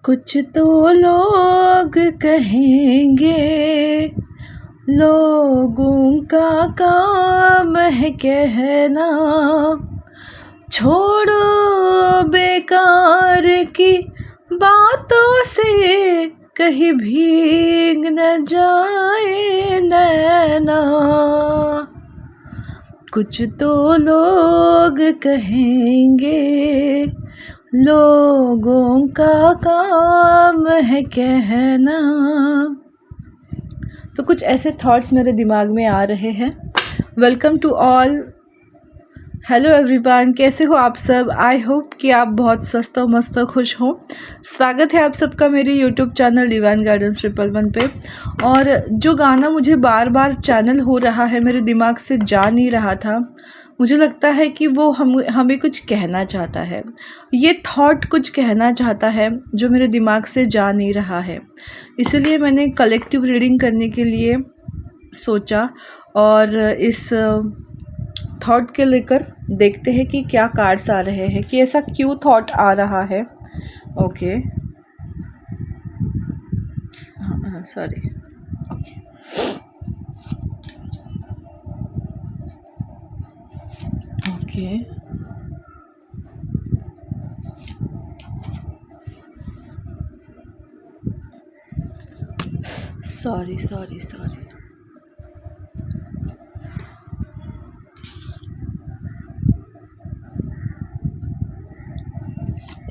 कुछ तो लोग कहेंगे, लोगों का काम है कहना, छोड़ो बेकार की बातों से कहीं भीग न जाए नैना। कुछ तो लोग कहेंगे, लोगों का काम है कहना। तो कुछ ऐसे थॉट्स मेरे दिमाग में आ रहे हैं। Welcome to all. Hello everyone, कैसे हो आप सब? आई होप कि आप बहुत स्वस्थ और मस्त और खुश हो। स्वागत है आप सबका मेरे यूट्यूब चैनल डिवाइन गाइडेंस 111 पे। और जो गाना मुझे बार बार चैनल हो रहा है, मेरे दिमाग से जा नहीं रहा था, मुझे लगता है कि वो हमें कुछ कहना चाहता है। ये थॉट कुछ कहना चाहता है जो मेरे दिमाग से जा नहीं रहा है। इसलिए मैंने कलेक्टिव रीडिंग करने के लिए सोचा और इस थॉट के लेकर देखते हैं कि क्या कार्ड्स आ रहे हैं, कि ऐसा क्यों थॉट आ रहा है। Okay, sorry. Okay, okay, sorry sorry sorry.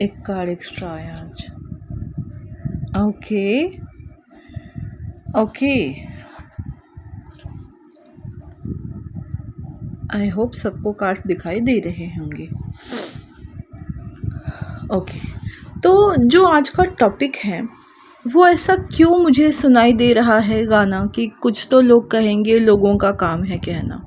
एक कार्ड एक्स्ट्रा आया आज। ओके ओके, आई होप सबको कार्ड्स दिखाई दे रहे होंगे। ओके, तो जो आज का टॉपिक है वो ऐसा क्यों मुझे सुनाई दे रहा है गाना, कि कुछ तो लोग कहेंगे, लोगों का काम है कहना।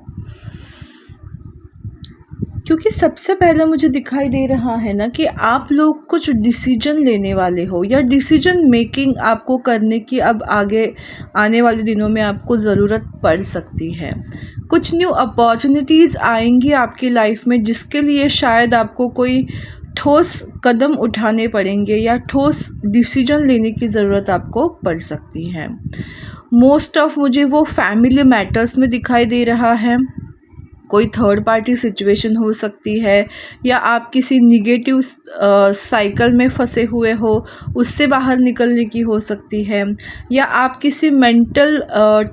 क्योंकि सबसे पहले मुझे दिखाई दे रहा है ना कि आप लोग कुछ डिसीजन लेने वाले हो, या डिसीजन मेकिंग आपको करने की अब आगे आने वाले दिनों में आपको ज़रूरत पड़ सकती है। कुछ न्यू अपॉर्चुनिटीज़ आएंगी आपकी लाइफ में, जिसके लिए शायद आपको कोई ठोस कदम उठाने पड़ेंगे या ठोस डिसीजन लेने की ज़रूरत आपको पड़ सकती है। मोस्ट ऑफ मुझे वो फैमिली मैटर्स में दिखाई दे रहा है। कोई थर्ड पार्टी सिचुएशन हो सकती है, या आप किसी निगेटिव साइकिल में फंसे हुए हो, उससे बाहर निकलने की हो सकती है, या आप किसी मेंटल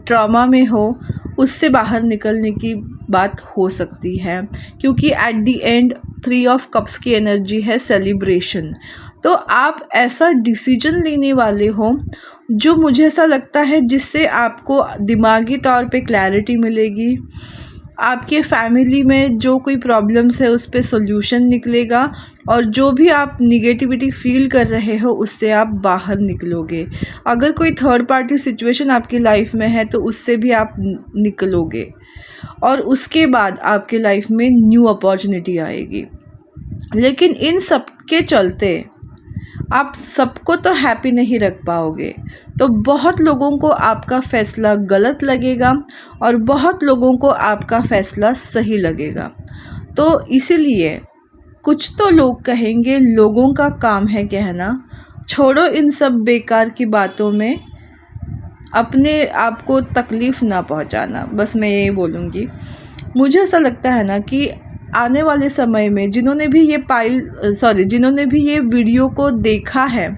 ट्रॉमा में हो, उससे बाहर निकलने की बात हो सकती है। क्योंकि at the end 3 of cups की एनर्जी है सेलिब्रेशन। तो आप ऐसा डिसीजन लेने वाले हो जो मुझे ऐसा लगता है जिससे आपको दिमागी तौर पे क्लैरिटी मिलेगी। आपके फैमिली में जो कोई प्रॉब्लम्स है उस पे सॉल्यूशन निकलेगा, और जो भी आप निगेटिविटी फील कर रहे हो उससे आप बाहर निकलोगे। अगर कोई थर्ड पार्टी सिचुएशन आपकी लाइफ में है तो उससे भी आप निकलोगे, और उसके बाद आपके लाइफ में न्यू अपॉर्चुनिटी आएगी। लेकिन इन सब के चलते आप सबको तो हैप्पी नहीं रख पाओगे। तो बहुत लोगों को आपका फ़ैसला गलत लगेगा और बहुत लोगों को आपका फ़ैसला सही लगेगा। तो इसीलिए कुछ तो लोग कहेंगे, लोगों का काम है कहना। छोड़ो इन सब बेकार की बातों में अपने आप को तकलीफ़ ना पहुंचाना, बस मैं यही बोलूँगी। मुझे ऐसा लगता है ना कि आने वाले समय में जिन्होंने भी ये वीडियो को देखा है,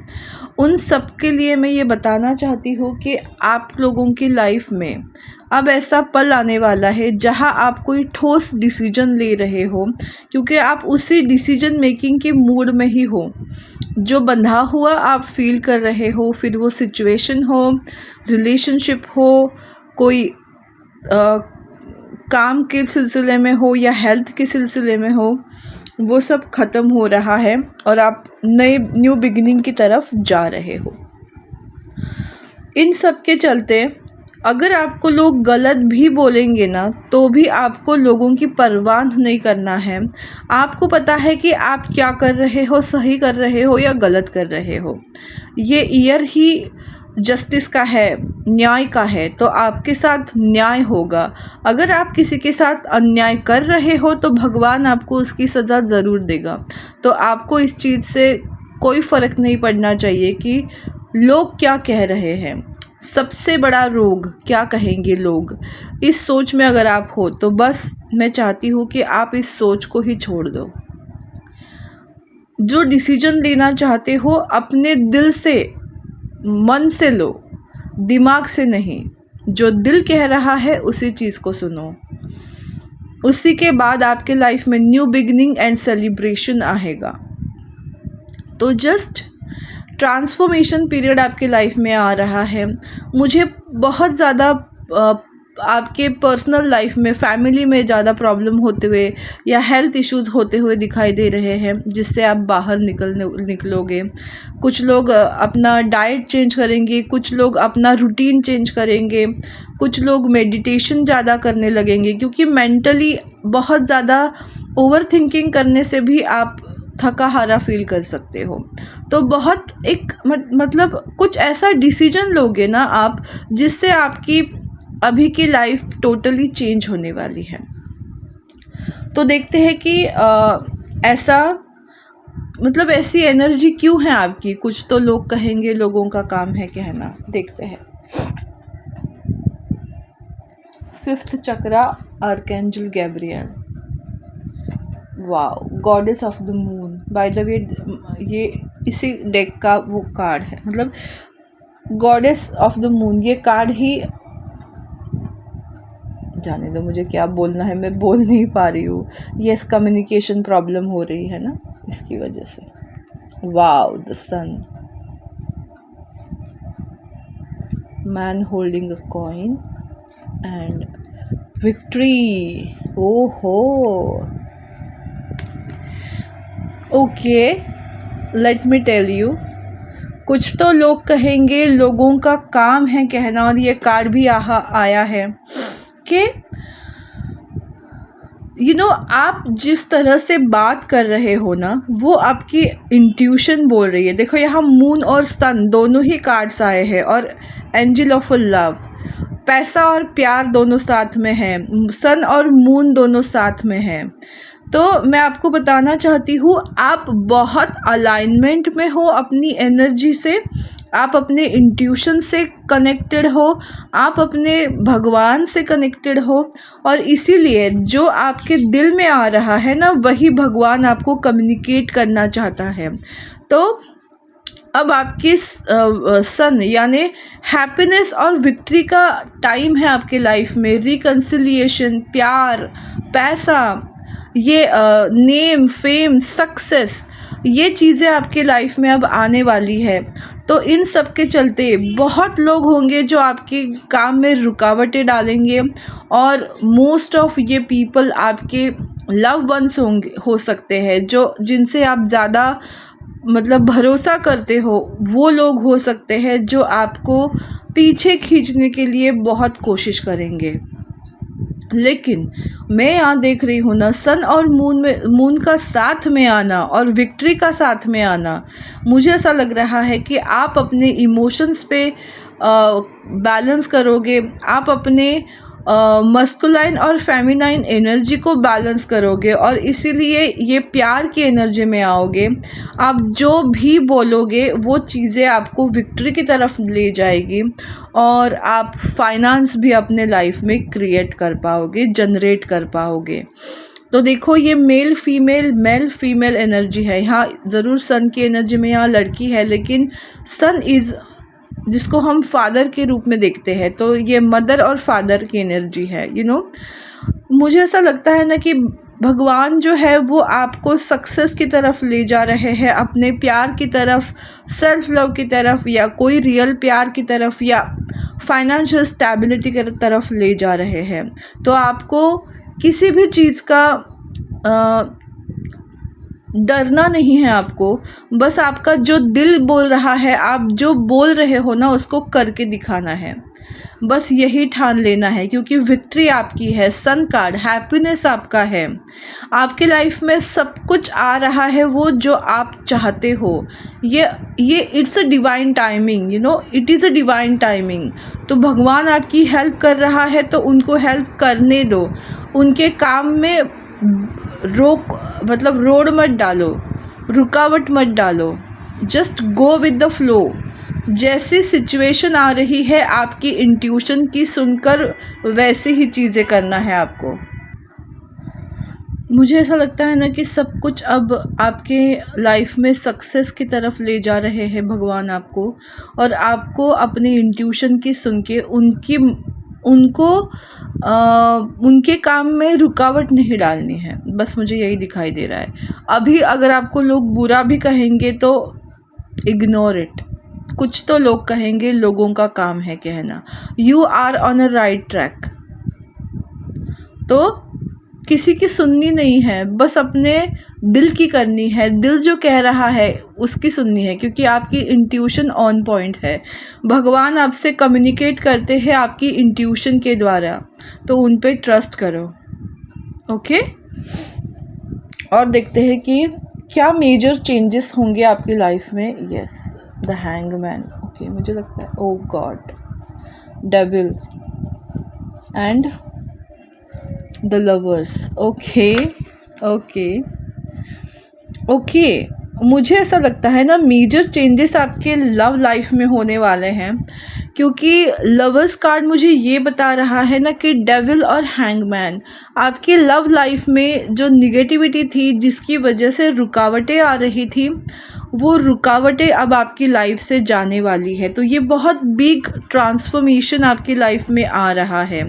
उन सब के लिए मैं ये बताना चाहती हूँ कि आप लोगों की लाइफ में अब ऐसा पल आने वाला है जहाँ आप कोई ठोस डिसीजन ले रहे हो, क्योंकि आप उसी डिसीजन मेकिंग के मूड में ही हो। जो बंधा हुआ आप फील कर रहे हो, फिर वो सिचुएशन हो, रिलेशनशिप हो, कोई काम के सिलसिले में हो या हेल्थ के सिलसिले में हो, वो सब ख़त्म हो रहा है और आप न्यू बिगिनिंग की तरफ जा रहे हो। इन सब के चलते अगर आपको लोग गलत भी बोलेंगे ना, तो भी आपको लोगों की परवाह नहीं करना है। आपको पता है कि आप क्या कर रहे हो, सही कर रहे हो या गलत कर रहे हो। ये ईयर ही जस्टिस का है, न्याय का है, तो आपके साथ न्याय होगा। अगर आप किसी के साथ अन्याय कर रहे हो तो भगवान आपको उसकी सज़ा ज़रूर देगा। तो आपको इस चीज़ से कोई फ़र्क नहीं पड़ना चाहिए कि लोग क्या कह रहे हैं। सबसे बड़ा रोग क्या कहेंगे लोग, इस सोच में अगर आप हो तो बस मैं चाहती हूँ कि आप इस सोच को ही छोड़ दो। जो डिसीजन लेना चाहते हो अपने दिल से, मन से लो, दिमाग से नहीं। जो दिल कह रहा है उसी चीज़ को सुनो, उसी के बाद आपके लाइफ में न्यू बिगिनिंग एंड सेलिब्रेशन आएगा। तो जस्ट ट्रांसफॉर्मेशन पीरियड आपके लाइफ में आ रहा है। मुझे बहुत ज़्यादा आपके पर्सनल लाइफ में, फैमिली में ज़्यादा प्रॉब्लम होते हुए या हेल्थ इश्यूज़ होते हुए दिखाई दे रहे हैं, जिससे आप बाहर निकलोगे। कुछ लोग अपना डाइट चेंज करेंगे, कुछ लोग अपना रूटीन चेंज करेंगे, कुछ लोग मेडिटेशन ज़्यादा करने लगेंगे, क्योंकि मेंटली बहुत ज़्यादा ओवर थिंकिंग करने से भी आप थका हारा फील कर सकते हो। तो बहुत एक मतलब कुछ ऐसा डिसीजन लोगे ना आप, जिससे आपकी अभी की लाइफ टोटली चेंज होने वाली है। तो देखते हैं कि ऐसा मतलब ऐसी एनर्जी क्यों है आपकी। कुछ तो लोग कहेंगे, लोगों का काम है कहना। देखते हैं। 5th chakra, archangel Gabriel. Wow, goddess of the moon. By the way ये इसी डेक का वो कार्ड है, मतलब गॉडेस ऑफ द मून। ये कार्ड ही, जाने दो मुझे क्या बोलना है, मैं बोल नहीं पा रही हूँ। यस, कम्युनिकेशन प्रॉब्लम हो रही है ना, इसकी वजह से। Wow, the sun, man holding a coin and victory. ओहो, okay, let me tell you. कुछ तो लोग कहेंगे, लोगों का काम है कहना, और ये कार्ड भी आया है कि आप जिस तरह से बात कर रहे हो ना, वो आपकी इंट्यूशन बोल रही है। देखो यहाँ मून और सन दोनों ही कार्ड्स आए हैं, और एंजल ऑफ लव, पैसा और प्यार दोनों साथ में है, सन और मून दोनों साथ में है। तो मैं आपको बताना चाहती हूँ, आप बहुत अलाइनमेंट में हो अपनी एनर्जी से, आप अपने इंट्यूशन से कनेक्टेड हो, आप अपने भगवान से कनेक्टेड हो, और इसीलिए जो आपके दिल में आ रहा है ना, वही भगवान आपको कम्युनिकेट करना चाहता है। तो अब आपकी सन यानी हैप्पीनेस और विक्ट्री का टाइम है आपके लाइफ में। रिकन्सिलिएशन, प्यार, पैसा, ये नेम, फेम, सक्सेस, ये चीज़ें आपके लाइफ में अब आने वाली है। तो इन सब के चलते बहुत लोग होंगे जो आपके काम में रुकावटें डालेंगे, और मोस्ट ऑफ ये पीपल आपके लव वंस हो सकते हैं, जो जिनसे आप ज़्यादा मतलब भरोसा करते हो। वो लोग हो सकते हैं जो आपको पीछे खींचने के लिए बहुत कोशिश करेंगे। लेकिन मैं यहाँ देख रही हूँ ना, सन और मून का साथ में आना और विक्ट्री का साथ में आना, मुझे ऐसा लग रहा है कि आप अपने इमोशंस पे बैलेंस करोगे, आप अपने मस्कुलाइन और फेमिनाइन एनर्जी को बैलेंस करोगे, और इसीलिए ये प्यार की एनर्जी में आओगे। आप जो भी बोलोगे वो चीज़ें आपको विक्ट्री की तरफ ले जाएगी, और आप फाइनेंस भी अपने लाइफ में क्रिएट कर पाओगे, जनरेट कर पाओगे। तो देखो, ये मेल फीमेल एनर्जी है। यहाँ ज़रूर सन की एनर्जी में यहाँ लड़की है, लेकिन सन इज़ जिसको हम फादर के रूप में देखते हैं, तो ये मदर और फादर की एनर्जी है। मुझे ऐसा लगता है ना कि भगवान जो है वो आपको सक्सेस की तरफ ले जा रहे हैं, अपने प्यार की तरफ, सेल्फ लव की तरफ, या कोई रियल प्यार की तरफ, या फाइनेंशियल स्टेबिलिटी की तरफ ले जा रहे हैं। तो आपको किसी भी चीज़ का डरना नहीं है। आपको बस आपका जो दिल बोल रहा है, आप जो बोल रहे हो ना, उसको करके दिखाना है। बस यही ठान लेना है, क्योंकि विक्ट्री आपकी है। सन कार्ड, हैप्पीनेस आपका है। आपके लाइफ में सब कुछ आ रहा है वो जो आप चाहते हो। ये it's a divine timing, it is a divine timing. तो भगवान आपकी हेल्प कर रहा है, तो उनको हेल्प करने दो। उनके काम में रोड मत डालो, रुकावट मत डालो। Just go with the flow. जैसी सिचुएशन आ रही है आपकी इंट्यूशन की सुनकर वैसे ही चीज़ें करना है आपको। मुझे ऐसा लगता है ना कि सब कुछ अब आपके लाइफ में सक्सेस की तरफ ले जा रहे हैं भगवान आपको, और आपको अपनी इंट्यूशन की सुन के उनके काम में रुकावट नहीं डालनी है। बस मुझे यही दिखाई दे रहा है। अभी अगर आपको लोग बुरा भी कहेंगे तो इग्नोर इट। कुछ तो लोग कहेंगे, लोगों का काम है कहना। You are on a right track. तो किसी की सुननी नहीं है, बस अपने दिल की करनी है। दिल जो कह रहा है उसकी सुननी है, क्योंकि आपकी इंट्यूशन ऑन पॉइंट है। भगवान आपसे कम्युनिकेट करते हैं आपकी इंट्यूशन के द्वारा, तो उन पे ट्रस्ट करो। ओके, और देखते हैं कि क्या मेजर चेंजेस होंगे आपकी लाइफ में। Yes, the hangman. ओके, मुझे लगता है oh God, devil and the lovers. Okay okay okay, मुझे ऐसा लगता है ना मेजर चेंजेस आपके लव लाइफ में होने वाले हैं, क्योंकि लवर्स कार्ड मुझे ये बता रहा है ना कि डेविल और हैंगमैन आपकी लव लाइफ में जो निगेटिविटी थी, जिसकी वजह से रुकावटें आ रही थी, वो रुकावटें अब आपकी लाइफ से जाने वाली है। तो ये बहुत बिग ट्रांसफॉर्मेशन आपकी लाइफ में आ रहा है।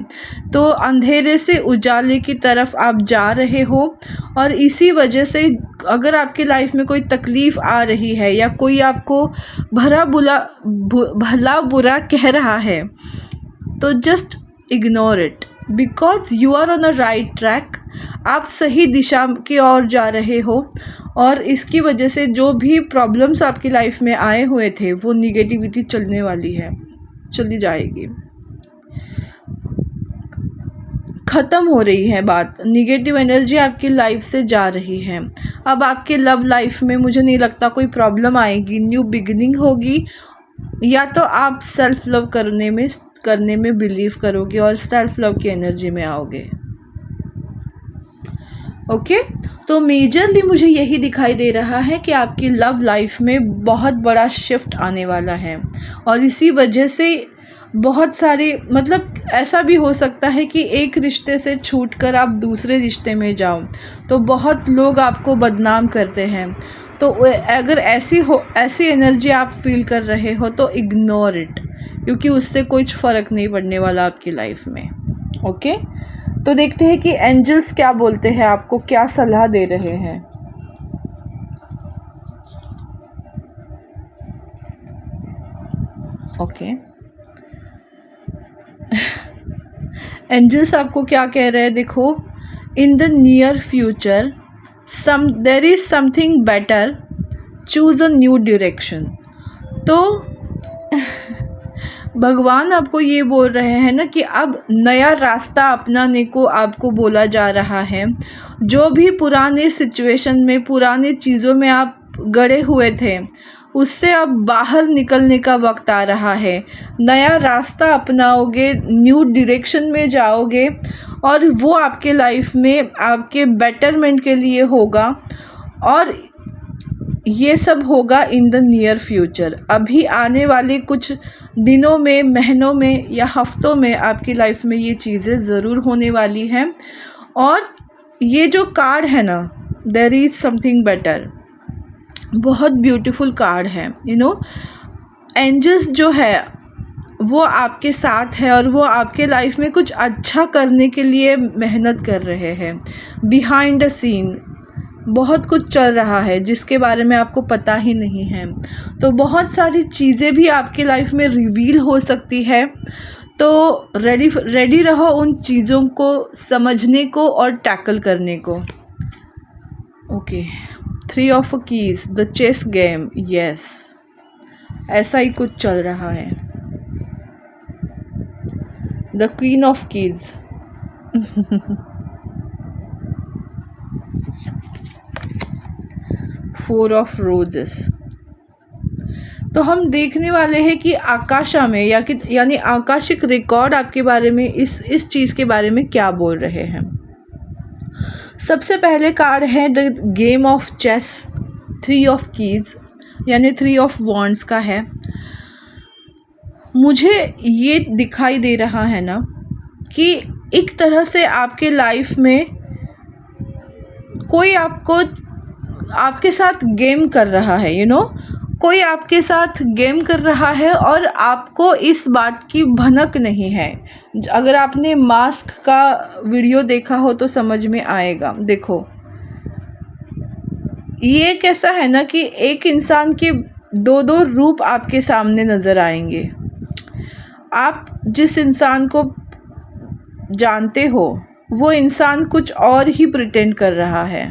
तो अंधेरे से उजाले की तरफ आप जा रहे हो, और इसी वजह से अगर आपकी लाइफ में कोई तकलीफ़ आ रही है या कोई आपको भला बुरा कह रहा है, तो just ignore it, because you are on a right track. आप सही दिशा की ओर जा रहे हो, और इसकी वजह से जो भी प्रॉब्लम्स आपकी लाइफ में आए हुए थे, वो निगेटिविटी चलने वाली है, चली जाएगी, ख़त्म हो रही है बात। निगेटिव एनर्जी आपकी लाइफ से जा रही है। अब आपके लव लाइफ में मुझे नहीं लगता कोई प्रॉब्लम आएगी। न्यू बिगिनिंग होगी, या तो आप सेल्फ लव करने में बिलीव करोगे और सेल्फ लव की एनर्जी में आओगे। ओके, तो मेजरली मुझे यही दिखाई दे रहा है कि आपकी लव लाइफ में बहुत बड़ा शिफ्ट आने वाला है, और इसी वजह से बहुत सारे, मतलब ऐसा भी हो सकता है कि एक रिश्ते से छूटकर आप दूसरे रिश्ते में जाओ, तो बहुत लोग आपको बदनाम करते हैं। तो अगर ऐसी एनर्जी आप फील कर रहे हो तो इग्नोर इट, क्योंकि उससे कुछ फ़र्क नहीं पड़ने वाला आपकी लाइफ में। ओके, तो देखते हैं कि एंजल्स क्या बोलते हैं, आपको क्या सलाह दे रहे हैं। ओके, एंजल्स आपको क्या कह रहे हैं, देखो। In the near future there is something better, choose a new direction. तो भगवान आपको ये बोल रहे हैं ना कि अब नया रास्ता अपनाने को आपको बोला जा रहा है। जो भी पुराने सिचुएशन में, पुरानी चीज़ों में आप गड़े हुए थे, उससे अब बाहर निकलने का वक्त आ रहा है। नया रास्ता अपनाओगे, न्यू डायरेक्शन में जाओगे, और वो आपके लाइफ में आपके बेटरमेंट के लिए होगा, और ये सब होगा इन द नियर फ्यूचर। अभी आने वाले कुछ दिनों में, महीनों में या हफ्तों में आपकी लाइफ में ये चीज़ें ज़रूर होने वाली हैं। और ये जो कार्ड है ना, देयर इज़ समथिंग बेटर, बहुत ब्यूटीफुल कार्ड है। एंजल्स जो है वो आपके साथ है, और वो आपके लाइफ में कुछ अच्छा करने के लिए मेहनत कर रहे हैं। बिहाइंड द सीन बहुत कुछ चल रहा है जिसके बारे में आपको पता ही नहीं है। तो बहुत सारी चीज़ें भी आपकी लाइफ में रिवील हो सकती है। तो रेडी रहो उन चीज़ों को समझने को और टैकल करने को। Okay, 3 of keys, the chess game. Yes, ऐसा ही कुछ चल रहा है। The queen of keys. 4 of roses. तो हम देखने वाले हैं कि आकाशा में यानी आकाशिक रिकॉर्ड आपके बारे में, इस चीज़ के बारे में क्या बोल रहे हैं। सबसे पहले कार्ड है the game of chess, 3 of keys. यानी 3 ऑफ वॉन्ड्स का है। मुझे ये दिखाई दे रहा है ना कि एक तरह से आपके लाइफ में कोई आपके साथ गेम कर रहा है, कोई आपके साथ गेम कर रहा है और आपको इस बात की भनक नहीं है। अगर आपने मास्क का वीडियो देखा हो तो समझ में आएगा। देखो, ये कैसा है ना कि एक इंसान के दो दो रूप आपके सामने नज़र आएंगे। आप जिस इंसान को जानते हो वो इंसान कुछ और ही प्रिटेंड कर रहा है।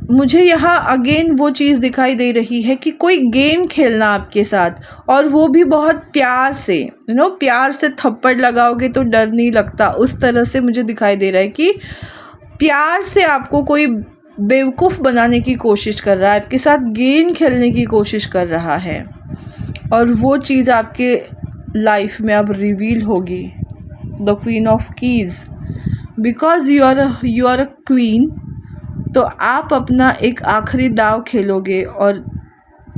मुझे यहाँ अगेन वो चीज़ दिखाई दे रही है कि कोई गेम खेलना आपके साथ, और वो भी बहुत प्यार से। प्यार से थप्पड़ लगाओगे तो डर नहीं लगता, उस तरह से मुझे दिखाई दे रहा है कि प्यार से आपको कोई बेवकूफ़ बनाने की कोशिश कर रहा है, आपके साथ गेम खेलने की कोशिश कर रहा है, और वो चीज़ आपके लाइफ में अब रिवील होगी। The queen of keys, because you are a queen, तो आप अपना एक आखिरी दाव खेलोगे और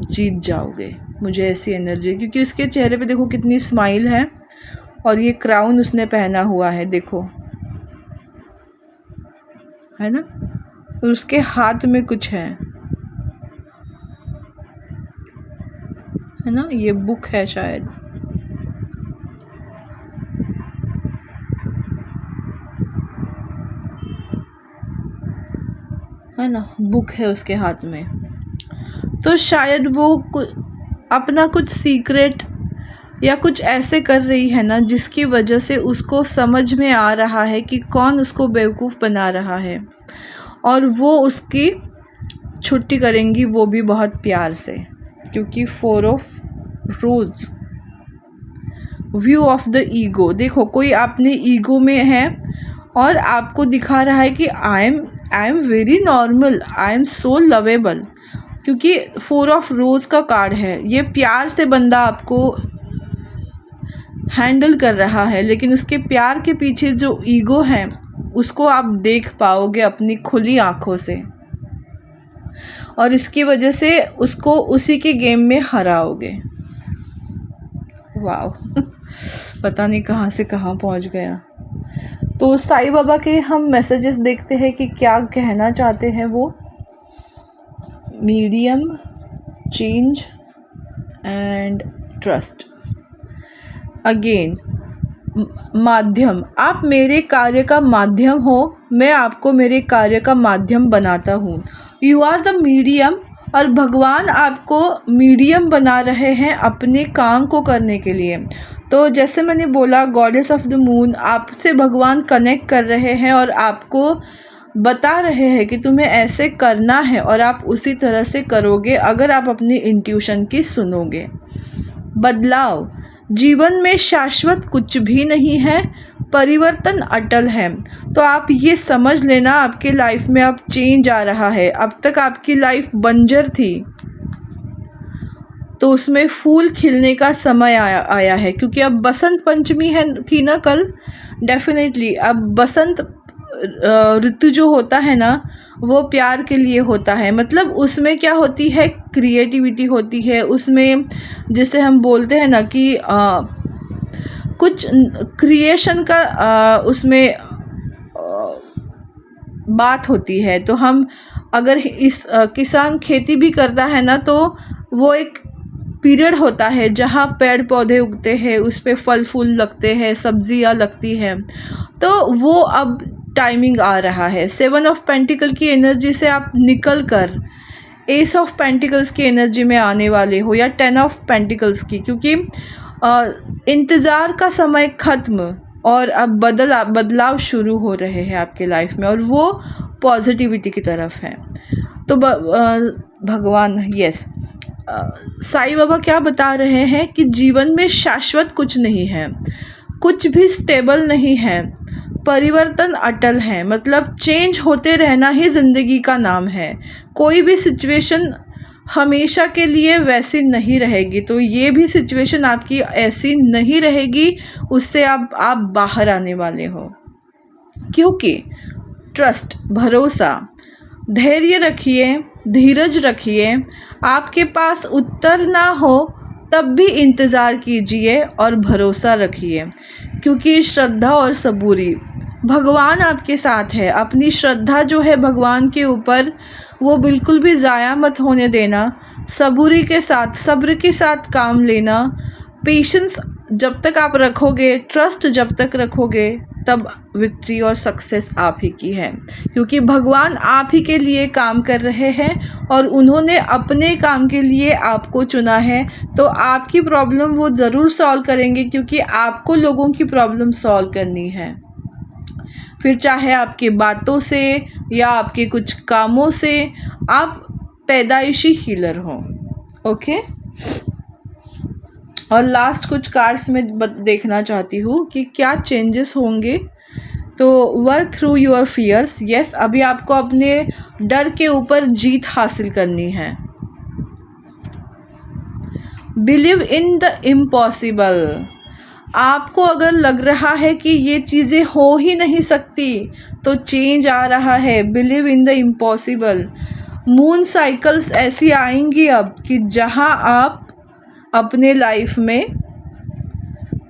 जीत जाओगे। मुझे ऐसी एनर्जी है, क्योंकि उसके चेहरे पे देखो कितनी स्माइल है, और ये क्राउन उसने पहना हुआ है, देखो, है ना, और उसके हाथ में कुछ है ना, ये बुक है शायद, है ना, बुक है उसके हाथ में। तो शायद वो अपना कुछ सीक्रेट या कुछ ऐसे कर रही है ना, जिसकी वजह से उसको समझ में आ रहा है कि कौन उसको बेवकूफ़ बना रहा है, और वो उसकी छुट्टी करेंगी, वो भी बहुत प्यार से। क्योंकि 4 of rose, view of the ego, देखो कोई अपने ईगो में है और आपको दिखा रहा है कि I am very normal, I am so lovable. क्योंकि 4 ऑफ रोज़ का कार्ड है, ये प्यार से बंदा आपको हैंडल कर रहा है, लेकिन उसके प्यार के पीछे जो ईगो है उसको आप देख पाओगे अपनी खुली आँखों से, और इसकी वजह से उसको उसी के गेम में हराओगे। वाह पता नहीं कहाँ से कहाँ पहुँच गया। तो साईं बाबा के हम मैसेजेस देखते हैं कि क्या कहना चाहते हैं वो। Medium, change and trust. Again माध्यम, आप मेरे कार्य का माध्यम हो, मैं आपको मेरे कार्य का माध्यम बनाता हूँ। यू आर द मीडियम, और भगवान आपको मीडियम बना रहे हैं अपने काम को करने के लिए। तो जैसे मैंने बोला, गॉडेस ऑफ द मून, आपसे भगवान कनेक्ट कर रहे हैं और आपको बता रहे हैं कि तुम्हें ऐसे करना है, और आप उसी तरह से करोगे अगर आप अपनी इंट्यूशन की सुनोगे। बदलाव, जीवन में शाश्वत कुछ भी नहीं है, परिवर्तन अटल है। तो आप ये समझ लेना, आपके लाइफ में अब चेंज आ रहा है। अब तक आपकी लाइफ बंजर थी, तो उसमें फूल खिलने का समय आया है, क्योंकि अब बसंत पंचमी थी ना कल। डेफिनेटली अब बसंत ऋतु जो होता है ना, वो प्यार के लिए होता है। मतलब उसमें क्या होती है, क्रिएटिविटी होती है उसमें, जिसे हम बोलते हैं ना कि कुछ क्रिएशन का उसमें बात होती है। तो हम अगर इस किसान खेती भी करता है ना, तो वो एक पीरियड होता है जहाँ पेड़ पौधे उगते हैं, उस पे फल फूल लगते हैं, सब्जियाँ लगती हैं। तो वो अब टाइमिंग आ रहा है। 7 ऑफ पेंटिकल की एनर्जी से आप निकल कर एस ऑफ पेंटिकल्स की एनर्जी में आने वाले हो, या 10 ऑफ पेंटिकल्स की, क्योंकि इंतज़ार का समय ख़त्म और अब बदलाव शुरू हो रहे हैं आपके लाइफ में, और वो पॉजिटिविटी की तरफ है। तो भगवान, यस, साईं बाबा क्या बता रहे हैं कि जीवन में शाश्वत कुछ नहीं है, कुछ भी स्टेबल नहीं है, परिवर्तन अटल है। मतलब चेंज होते रहना ही ज़िंदगी का नाम है। कोई भी सिचुएशन हमेशा के लिए वैसी नहीं रहेगी, तो ये भी सिचुएशन आपकी ऐसी नहीं रहेगी, उससे आप बाहर आने वाले हो। क्योंकि ट्रस्ट, भरोसा, धैर्य रखिए, धीरज रखिए, आपके पास उत्तर ना हो तब भी इंतज़ार कीजिए और भरोसा रखिए, क्योंकि श्रद्धा और सबूरी, भगवान आपके साथ है। अपनी श्रद्धा जो है भगवान के ऊपर, वो बिल्कुल भी ज़ाया मत होने देना। सबूरी के साथ, सब्र के साथ काम लेना। पेशेंस जब तक आप रखोगे, ट्रस्ट जब तक रखोगे, तब विक्ट्री और सक्सेस आप ही की है, क्योंकि भगवान आप ही के लिए काम कर रहे हैं और उन्होंने अपने काम के लिए आपको चुना है। तो आपकी प्रॉब्लम वो ज़रूर सॉल्व करेंगे, क्योंकि आपको लोगों की प्रॉब्लम सॉल्व करनी है। फिर चाहे आपकी बातों से या आपके कुछ कामों से, आप पैदाइशी हीलर हो। ओके, और लास्ट कुछ कार्ड्स में देखना चाहती हूँ कि क्या चेंजेस होंगे। तो work through your fears, yes, अभी आपको अपने डर के ऊपर जीत हासिल करनी है। बिलीव इन द इम्पॉसिबल, आपको अगर लग रहा है कि ये चीज़ें हो ही नहीं सकती, तो चेंज आ रहा है। Believe in the impossible. Moon cycles ऐसी आएंगी अब कि जहाँ आप अपने लाइफ में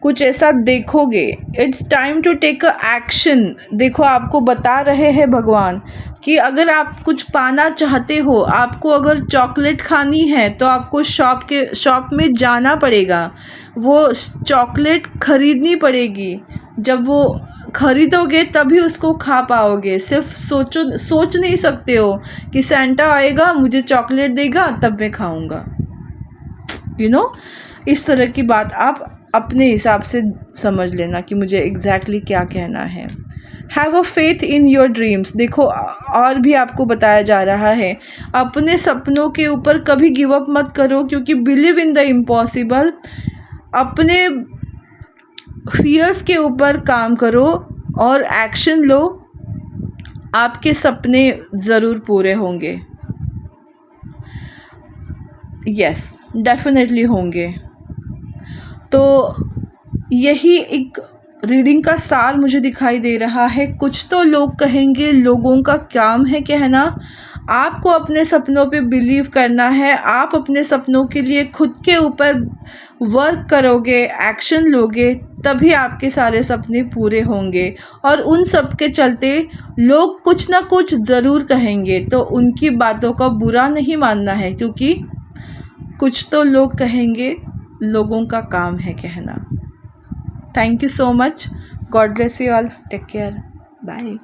कुछ ऐसा देखोगे। It's time to take a action. देखो, आपको बता रहे हैं भगवान कि अगर आप कुछ पाना चाहते हो, आपको अगर चॉकलेट खानी है, तो आपको शॉप में जाना पड़ेगा, वो चॉकलेट खरीदनी पड़ेगी। जब वो खरीदोगे तभी उसको खा पाओगे। सिर्फ सोच नहीं सकते हो कि सेंटा आएगा मुझे चॉकलेट देगा तब मैं खाऊंगा। इस तरह की बात आप अपने हिसाब से समझ लेना कि मुझे एग्जैक्टली क्या कहना है। Have a faith in your dreams. देखो, और भी आपको बताया जा रहा है, अपने सपनों के ऊपर कभी गिव अप मत करो, क्योंकि बिलीव इन द इम्पॉसिबल। अपने फियर्स के ऊपर काम करो और एक्शन लो, आपके सपने ज़रूर पूरे होंगे। यस, डेफिनेटली होंगे। तो यही एक रीडिंग का सार मुझे दिखाई दे रहा है। कुछ तो लोग कहेंगे, लोगों का काम है कहना। आपको अपने सपनों पे बिलीव करना है। आप अपने सपनों के लिए खुद के ऊपर वर्क करोगे, एक्शन लोगे, तभी आपके सारे सपने पूरे होंगे। और उन सब के चलते लोग कुछ ना कुछ ज़रूर कहेंगे, तो उनकी बातों का बुरा नहीं मानना है, क्योंकि कुछ तो लोग कहेंगे, लोगों का काम है कहना। Thank you so much. God bless you all. Take care. Bye.